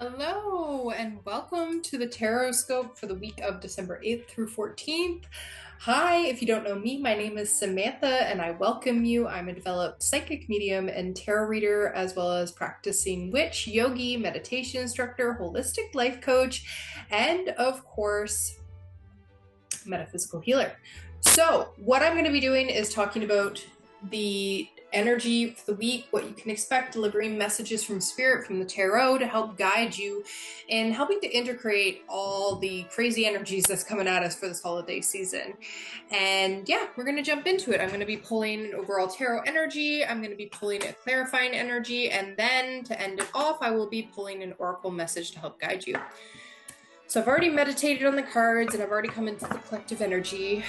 Hello and welcome to the Tarotscope for the week of December 8th through 14th. Hi, if you don't know me, my name is Samantha and I welcome you. I'm a developed psychic medium and tarot reader, as well as practicing witch, yogi, meditation instructor, holistic life coach, and of course, metaphysical healer. So, what I'm going to be doing is talking about the energy for the week, what you can expect, delivering messages from spirit, from the tarot to help guide you in helping to integrate all the crazy energies that's coming at us for this holiday season. And yeah, we're going to jump into it. I'm going to be pulling an overall tarot energy, I'm going to be pulling a clarifying energy, and then to end it off, I will be pulling an oracle message to help guide you. So I've already meditated on the cards and I've already come into the collective energy.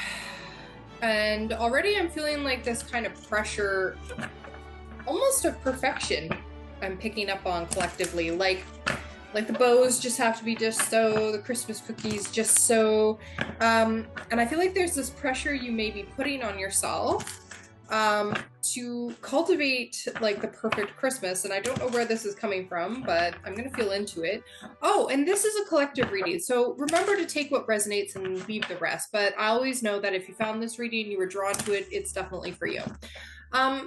And already I'm feeling like this kind of pressure, almost of perfection, I'm picking up on collectively. Like the bows just have to be just so, the Christmas cookies just so. And I feel like there's this pressure you may be putting on yourself to cultivate like the perfect Christmas. And I don't know where this is coming from, but I'm going to feel into it. Oh, and this is a collective reading. So remember to take what resonates and leave the rest. But I always know that if you found this reading, you were drawn to it, it's definitely for you.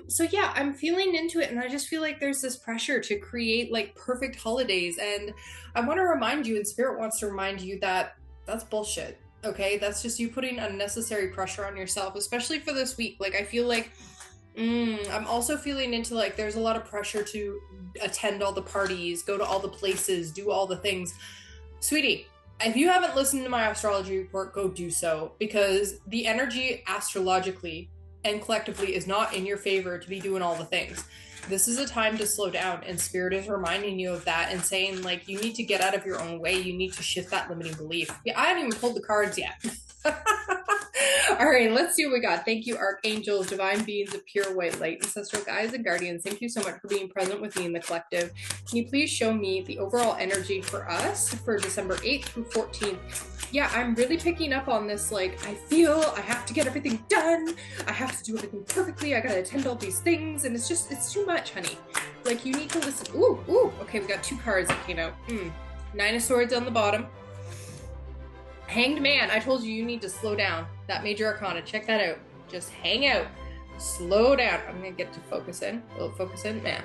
So yeah, I'm feeling into it and I just feel like there's this pressure to create like perfect holidays. And I want to remind you, and Spirit wants to remind you that that's bullshit. Okay, that's just you putting unnecessary pressure on yourself, especially for this week. Like I feel like I'm also feeling into like there's a lot of pressure to attend all the parties, go to all the places, do all the things. Sweetie, if you haven't listened to my astrology report, go do so, because the energy astrologically and collectively is not in your favor to be doing all the things. This is a time to slow down, and Spirit is reminding you of that and saying like you need to get out of your own way. You need to shift that limiting belief. Yeah, I haven't even pulled the cards yet. All right, let's see what we got. Thank you, archangels, divine beings of pure white light, ancestral guides and guardians. Thank you so much for being present with me in the collective. Can you please show me the overall energy for us for December 8th through 14th? Yeah, I'm really picking up on this. Like, I feel I have to get everything done. I have to do everything perfectly. I gotta attend all these things, and it's too much, honey. Like, you need to listen. Ooh. Okay, we got two cards that came out. Nine of Swords on the bottom. Hanged Man. I told you you need to slow down. That major arcana. Check that out. Just hang out. Slow down. I'm gonna get to focus in. Will it focus in? Yeah.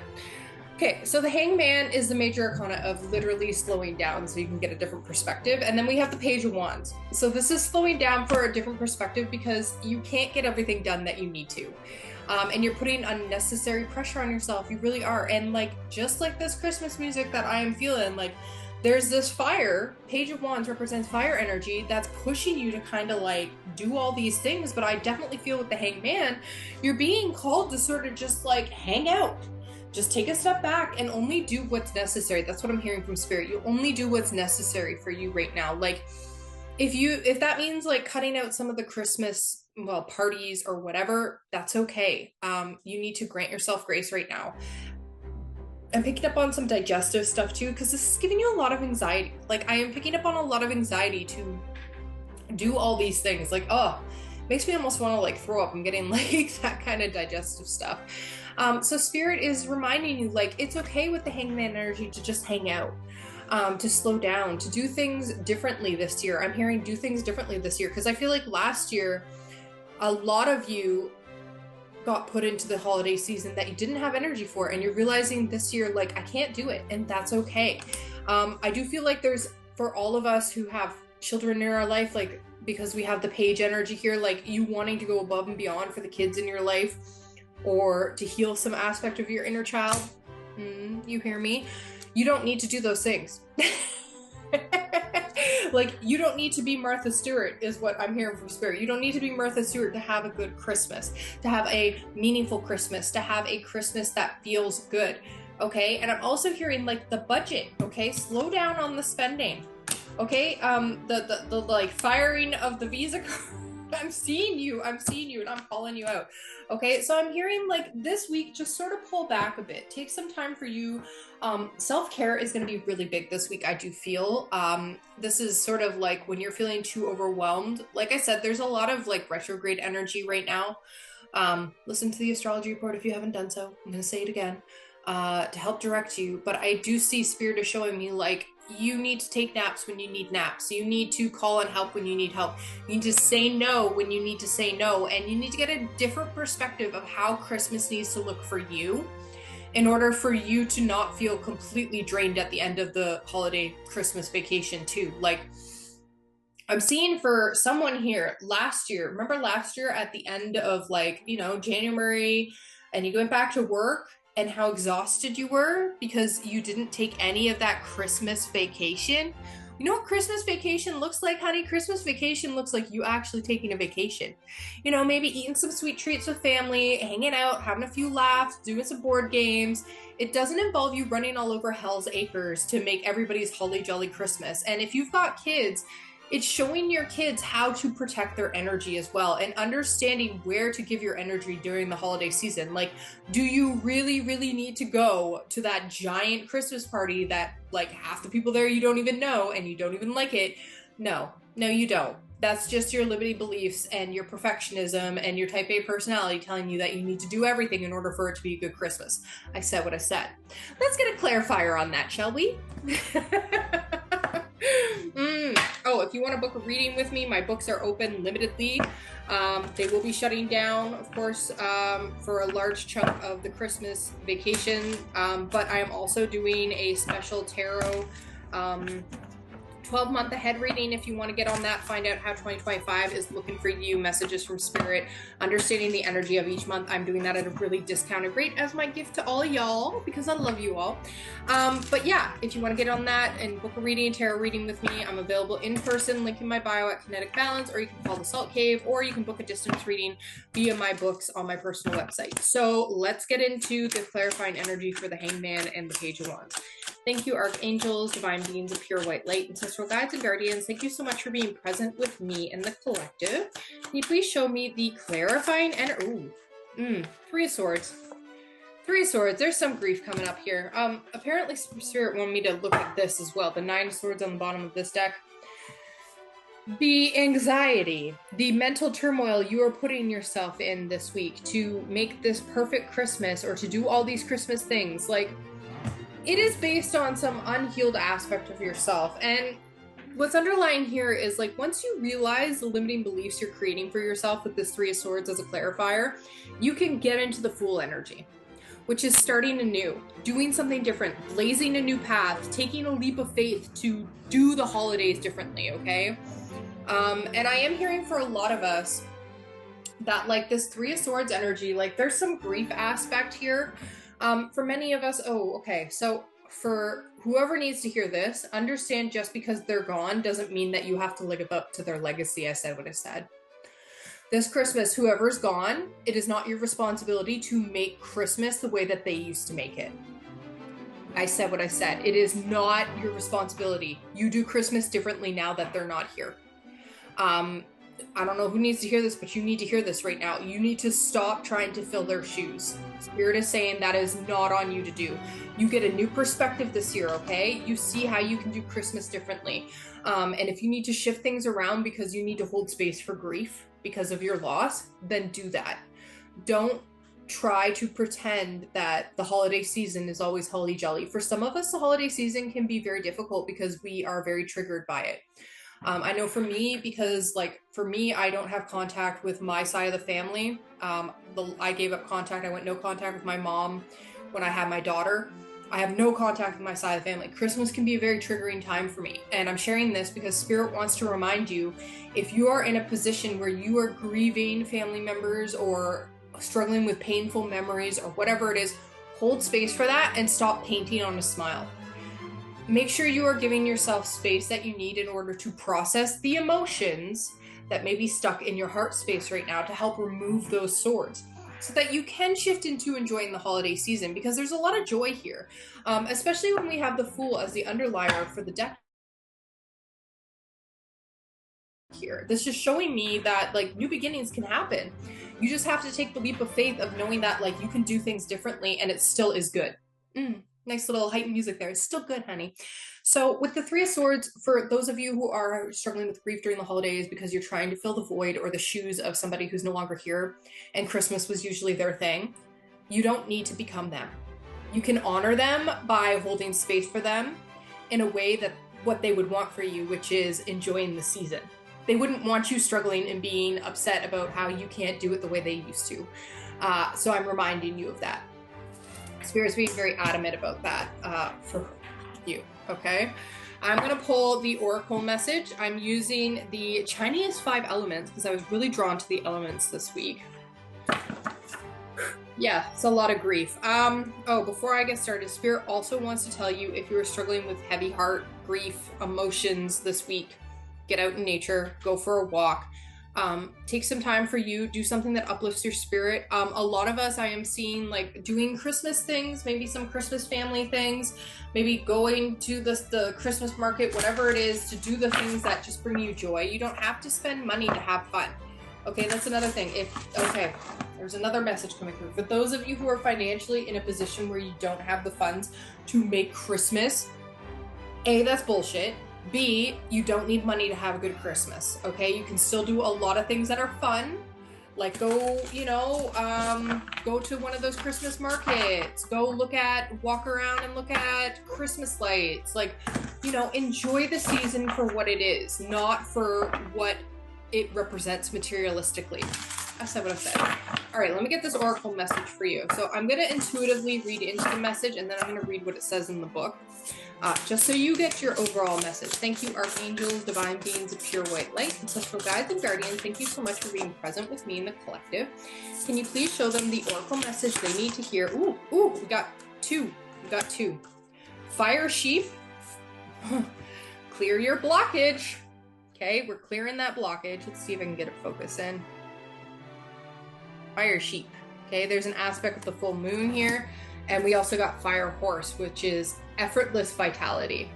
Okay, so the Hanged Man is the major arcana of literally slowing down so you can get a different perspective. And then we have the Page of Wands. So this is slowing down for a different perspective because you can't get everything done that you need to. And you're putting unnecessary pressure on yourself. You really are. And like, just like this Christmas music that I am feeling, like there's this fire. Page of Wands represents fire energy that's pushing you to kind of like do all these things. But I definitely feel with the Hanged Man, you're being called to sort of just like hang out. Just take a step back and only do what's necessary. That's what I'm hearing from Spirit. You only do what's necessary for you right now. Like if that means like cutting out some of the Christmas, well, parties or whatever, that's okay. You need to grant yourself grace right now. I'm picking up on some digestive stuff too, because this is giving you a lot of anxiety. Like I am picking up on a lot of anxiety to do all these things. Like, oh, makes me almost want to like throw up. I'm getting like that kind of digestive stuff. So Spirit is reminding you like it's okay with the Hanged Man energy to just hang out, to slow down, to do things differently this year. I'm hearing do things differently this year because I feel like last year a lot of you got put into the holiday season that you didn't have energy for, and you're realizing this year like I can't do it, and that's okay. I do feel like there's, for all of us who have children in our life, like because we have the Page energy here, like you wanting to go above and beyond for the kids in your life or to heal some aspect of your inner child. You hear me? You don't need to do those things. Like you don't need to be Martha Stewart is what I'm hearing from Spirit. You don't need to be Martha Stewart to have a good Christmas, to have a meaningful Christmas, to have a Christmas that feels good. Okay, and I'm also hearing like the budget. Okay, slow down on the spending. Okay, the like firing of the Visa card. I'm seeing you, and I'm calling you out. Okay, so I'm hearing like this week, just sort of pull back a bit. Take some time for you. Self-care is going to be really big this week, I do feel. This is sort of like when you're feeling too overwhelmed. Like I said, there's a lot of like retrograde energy right now. Listen to the astrology report if you haven't done so. I'm going to say it again. to help direct you. But I do see Spirit is showing me like, you need to take naps when you need naps. You need to call on help when you need help. You need to say no when you need to say no. And you need to get a different perspective of how Christmas needs to look for you in order for you to not feel completely drained at the end of the holiday Christmas vacation too. Like, I'm seeing for someone here last year, remember last year at the end of like, you know, January, and you went back to work and how exhausted you were because you didn't take any of that Christmas vacation? You know what Christmas vacation looks like, honey? Christmas vacation looks like you actually taking a vacation. You know, maybe eating some sweet treats with family, hanging out, having a few laughs, doing some board games. It doesn't involve you running all over Hell's Acres to make everybody's holly jolly Christmas. And if you've got kids, it's showing your kids how to protect their energy as well and understanding where to give your energy during the holiday season. Like, do you really, really need to go to that giant Christmas party that like half the people there you don't even know and you don't even like it? No, you don't. That's just your limiting beliefs and your perfectionism and your type A personality telling you that you need to do everything in order for it to be a good Christmas. I said what I said. Let's get a clarifier on that, shall we? Oh, if you want to book a reading with me, my books are open limitedly. They will be shutting down, of course, for a large chunk of the Christmas vacation. But I am also doing a special tarot 12-month ahead reading. If you want to get on that, find out how 2025 is looking for you, messages from Spirit, understanding the energy of each month. I'm doing that at a really discounted rate as my gift to all y'all because I love you all. But yeah, if you want to get on that and book a reading, tarot reading with me, I'm available in person, link in my bio at Kinetic Balance, or you can call the Salt Cave, or you can book a distance reading via my books on my personal website. So let's get into the clarifying energy for the Hangman and the Page of Wands. Thank you, Archangels, Divine Beings of Pure White Light, Ancestral Guides and Guardians. Thank you so much for being present with me and the collective. Can you please show me the clarifying energy? Three of Swords. Three of Swords. There's some grief coming up here. Apparently Spirit wanted me to look at this as well. The Nine of Swords on the bottom of this deck. The anxiety, the mental turmoil you are putting yourself in this week to make this perfect Christmas or to do all these Christmas things. Like, it is based on some unhealed aspect of yourself. And what's underlying here is like, once you realize the limiting beliefs you're creating for yourself with this Three of Swords as a clarifier, you can get into the Fool energy, which is starting anew, doing something different, blazing a new path, taking a leap of faith to do the holidays differently, okay? And I am hearing for a lot of us that like this Three of Swords energy, like there's some grief aspect here. For many of us, so for whoever needs to hear this, understand just because they're gone doesn't mean that you have to live up to their legacy. I said what I said. This Christmas, whoever's gone, it is not your responsibility to make Christmas the way that they used to make it. I said what I said. It is not your responsibility. You do Christmas differently now that they're not here. I don't know who needs to hear this, but you need to hear this right now. You need to stop trying to fill their shoes. Spirit is saying that is not on you to do. You get a new perspective this year, okay? You see how you can do Christmas differently. And if you need to shift things around because you need to hold space for grief because of your loss, then do that. Don't try to pretend that the holiday season is always holly jolly. For some of us, the holiday season can be very difficult because we are very triggered by it. I know for me, because like for me, I don't have contact with my side of the family. I gave up contact. I went no contact with my mom when I had my daughter. I have no contact with my side of the family. Christmas can be a very triggering time for me. And I'm sharing this because Spirit wants to remind you, if you are in a position where you are grieving family members or struggling with painful memories or whatever it is, hold space for that and stop painting on a smile. Make sure you are giving yourself space that you need in order to process the emotions that may be stuck in your heart space right now to help remove those swords so that you can shift into enjoying the holiday season, because there's a lot of joy here, especially when we have the Fool as the underlier for the deck here. This is showing me that like new beginnings can happen. You just have to take the leap of faith of knowing that like you can do things differently and it still is good. Nice little heightened music there. It's still good, honey. So with the Three of Swords, for those of you who are struggling with grief during the holidays because you're trying to fill the void or the shoes of somebody who's no longer here and Christmas was usually their thing, you don't need to become them. You can honor them by holding space for them in a way that what they would want for you, which is enjoying the season. They wouldn't want you struggling and being upset about how you can't do it the way they used to. So I'm reminding you of that. Spirit's being very adamant about that for you, okay? I'm gonna pull the Oracle message. I'm using the Chinese 5 elements because I was really drawn to the elements this week. Yeah, it's a lot of grief. Before I get started, Spirit also wants to tell you if you are struggling with heavy heart, grief, emotions this week, get out in nature, go for a walk. Take some time for you, do something that uplifts your spirit. A lot of us, I am seeing like doing Christmas things, maybe some Christmas family things, maybe going to the Christmas market, whatever it is, to do the things that just bring you joy. You don't have to spend money to have fun. Okay, that's another thing. There's another message coming through. For those of you who are financially in a position where you don't have the funds to make Christmas, A, that's bullshit. B, you don't need money to have a good Christmas, okay? You can still do a lot of things that are fun, like go to one of those Christmas markets, walk around and look at Christmas lights, like, enjoy the season for what it is, not for what it represents materialistically. I said what I said. All right, let me get this Oracle message for you. So I'm going to intuitively read into the message, and then I'm going to read what it says in the book, just so you get your overall message. Thank you, archangels, divine beings of pure white light, ancestral guides, and guardians. Thank you so much for being present with me in the collective. Can you please show them the Oracle message they need to hear? Ooh, we got two. Fire sheep. Clear your blockage. Okay, we're clearing that blockage. Let's see if I can get it focused in. Fire sheep. Okay, there's an aspect of the full moon here. And we also got fire horse, which is effortless vitality.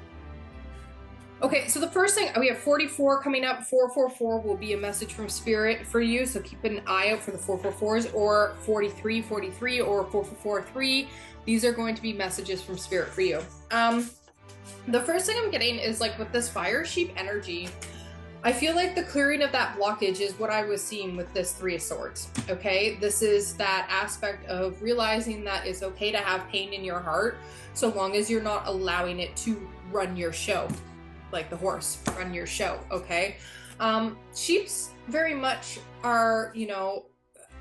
Okay, so the first thing, we have 44 coming up. 444 will be a message from Spirit for you. So keep an eye out for the 444s, or 4343 or 4443. These are going to be messages from Spirit for you. The first thing I'm getting is like with this fire sheep energy, I feel like the clearing of that blockage is what I was seeing with this 3 of Swords, okay? This is that aspect of realizing that it's okay to have pain in your heart, so long as you're not allowing it to run your show, like the horse, run your show, okay? Sheeps very much are,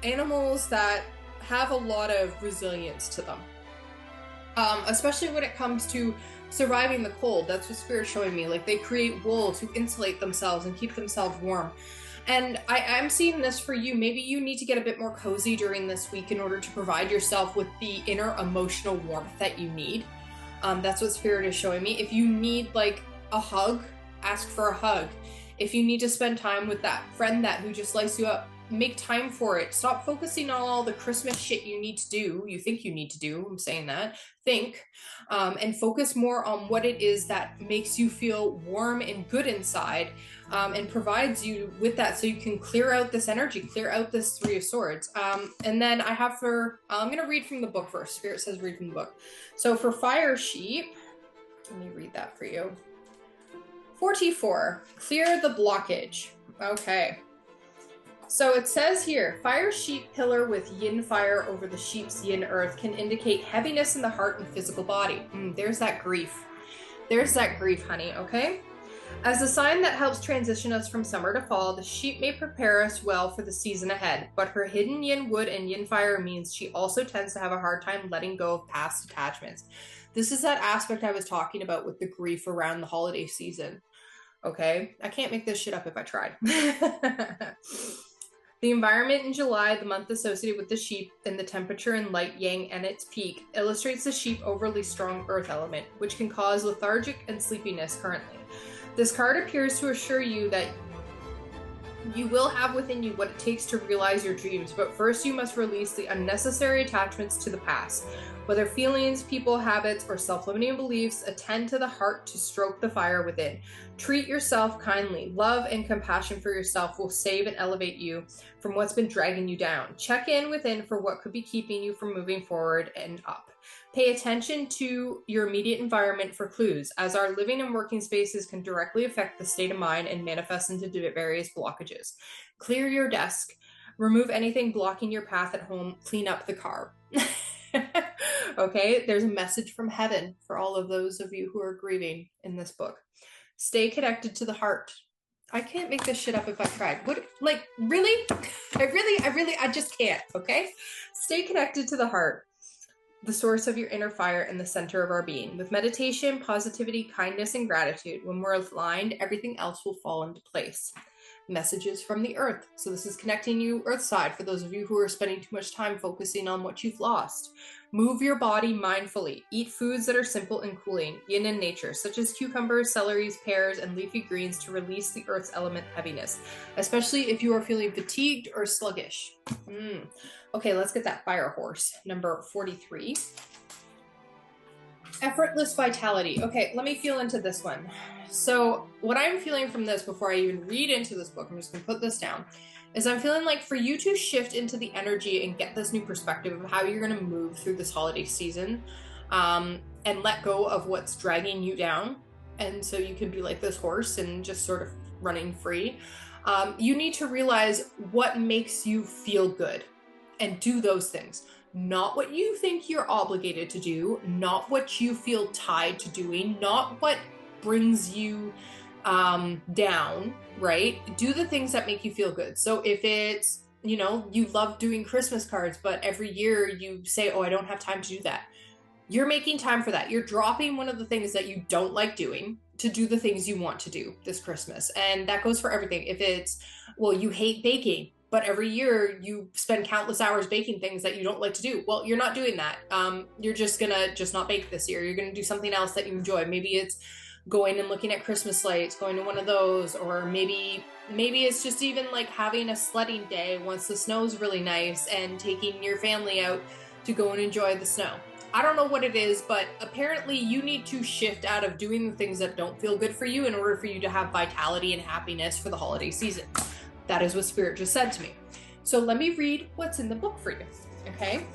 animals that have a lot of resilience to them, especially when it comes to surviving the cold. That's what Spirit's showing me. Like, they create wool to insulate themselves and keep themselves warm. And I'm seeing this for you. Maybe you need to get a bit more cozy during this week in order to provide yourself with the inner emotional warmth that you need. That's what Spirit is showing me. If you need like a hug, ask for a hug. If you need to spend time with that friend who just lights you up, make time for it. Stop focusing on all the Christmas shit you think you need to do. I'm saying that. Think, and focus more on what it is that makes you feel warm and good inside, and provides you with that so you can clear out this energy, clear out this 3 of Swords. And then I'm going to read from the book first. Spirit says read from the book. So for fire sheep, let me read that for you. 44, clear the blockage. Okay. So it says here, fire sheep pillar with yin fire over the sheep's yin earth can indicate heaviness in the heart and physical body. There's that grief. There's that grief, honey, okay? As a sign that helps transition us from summer to fall, the sheep may prepare us well for the season ahead, but her hidden yin wood and yin fire means she also tends to have a hard time letting go of past attachments. This is that aspect I was talking about with the grief around the holiday season, okay? I can't make this shit up if I tried. The environment in July, the month associated with the sheep, and the temperature and light yang and its peak, illustrates the sheep overly strong earth element, which can cause lethargic and sleepiness currently. This card appears to assure you that you will have within you what it takes to realize your dreams, but first you must release the unnecessary attachments to the past. Whether feelings, people, habits, or self-limiting beliefs, attend to the heart to stoke the fire within. Treat yourself kindly. Love and compassion for yourself will save and elevate you from what's been dragging you down. Check in within for what could be keeping you from moving forward and up. Pay attention to your immediate environment for clues, as our living and working spaces can directly affect the state of mind and manifest into various blockages. Clear your desk. Remove anything blocking your path at home. Clean up the car. Okay, there's a message from heaven for all of those of you who are grieving in this book. Stay connected to the heart. I can't make this shit up if I tried. What, like, really? I just can't, okay? Stay connected to the heart, the source of your inner fire and the center of our being. With meditation, positivity, kindness, and gratitude, when we're aligned, everything else will fall into place. Messages from the earth. So this is connecting you earth side for those of you who are spending too much time focusing on what you've lost. Move your body mindfully. Eat foods that are simple and cooling, yin in nature, such as cucumbers, celeries, pears, and leafy greens to release the earth's element heaviness, especially if you are feeling fatigued or sluggish. Okay, let's get that fire horse. Number 43. Effortless vitality. Okay, let me feel into this one. So what I'm feeling from this before I even read into this book, I'm just going to put this down, is I'm feeling like for you to shift into the energy and get this new perspective of how you're going to move through this holiday season, and let go of what's dragging you down. And so you can be like this horse and just sort of running free. You need to realize what makes you feel good and do those things. Not what you think you're obligated to do, not what you feel tied to doing, not what brings you down, right? Do the things that make you feel good. So if it's, you love doing Christmas cards, but every year you say, oh, I don't have time to do that. You're making time for that. You're dropping one of the things that you don't like doing to do the things you want to do this Christmas. And that goes for everything. If it's, well, you hate baking, but every year you spend countless hours baking things that you don't like to do. Well, you're not doing that. You're just gonna not bake this year. You're gonna do something else that you enjoy. Maybe it's going and looking at Christmas lights, going to one of those, or maybe it's just even like having a sledding day once the snow's really nice and taking your family out to go and enjoy the snow. I don't know what it is, but apparently you need to shift out of doing the things that don't feel good for you in order for you to have vitality and happiness for the holiday season. That is what Spirit just said to me. So let me read what's in the book for you, okay?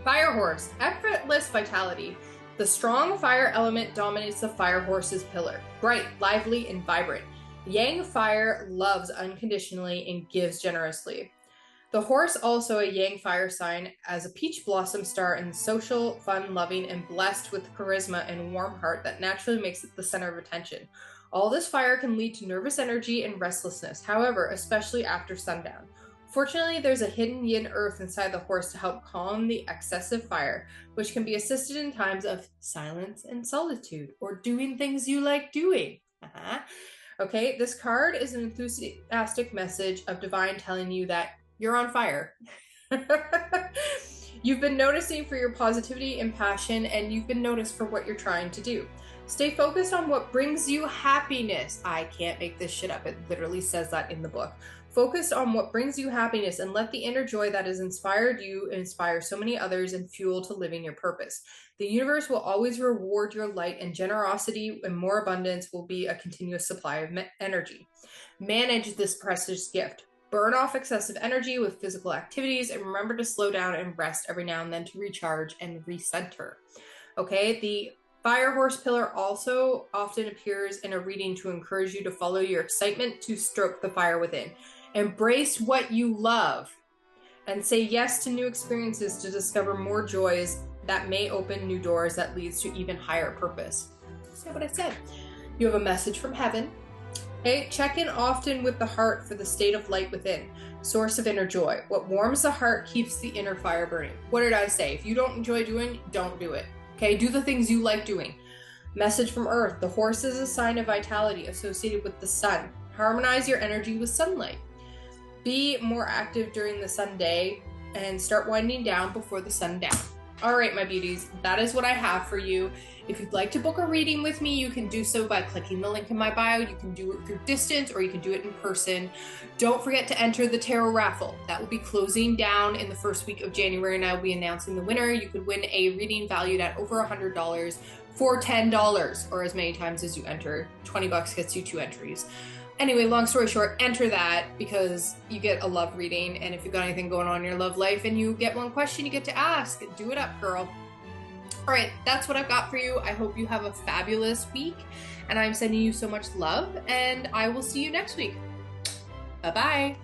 Fire horse, effortless vitality. The strong fire element dominates the fire horse's pillar. Bright, lively, and vibrant. Yang fire loves unconditionally and gives generously. The horse, also a Yang fire sign, as a peach blossom star and social, fun-loving, and blessed with charisma and warm heart that naturally makes it the center of attention. All this fire can lead to nervous energy and restlessness, however, especially after sundown. Fortunately, there's a hidden yin earth inside the horse to help calm the excessive fire, which can be assisted in times of silence and solitude, or doing things you like doing. Okay, this card is an enthusiastic message of divine telling you that you're on fire. You've been noticing for your positivity and passion, and you've been noticed for what you're trying to do. Stay focused on what brings you happiness. I can't make this shit up. It literally says that in the book. Focus on what brings you happiness and let the inner joy that has inspired you inspire so many others and fuel to living your purpose. The universe will always reward your light, and generosity and more abundance will be a continuous supply of energy. Manage this precious gift. Burn off excessive energy with physical activities, and remember to slow down and rest every now and then to recharge and recenter. Okay, the fire horse pillar also often appears in a reading to encourage you to follow your excitement to stroke the fire within. Embrace what you love and say yes to new experiences to discover more joys that may open new doors that leads to even higher purpose. See what I said? You have a message from heaven. Okay, check in often with the heart for the state of light within, source of inner joy. What warms the heart keeps the inner fire burning. What did I say? If you don't enjoy doing, don't do it. Okay, do the things you like doing. Message from Earth. The horse is a sign of vitality associated with the sun. Harmonize your energy with sunlight. Be more active during the sun day and start winding down before the sundown. All right, my beauties, that is what I have for you. If you'd like to book a reading with me, you can do so by clicking the link in my bio. You can do it through distance or you can do it in person. Don't forget to enter the Tarot Raffle. That will be closing down in the first week of January, and I'll be announcing the winner. You could win a reading valued at over $100 for $10, or as many times as you enter. $20 gets you 2 entries. Anyway, long story short, enter that because you get a love reading, and if you've got anything going on in your love life and you get one question you get to ask, do it up, girl. All right, that's what I've got for you. I hope you have a fabulous week, and I'm sending you so much love, and I will see you next week. Bye-bye.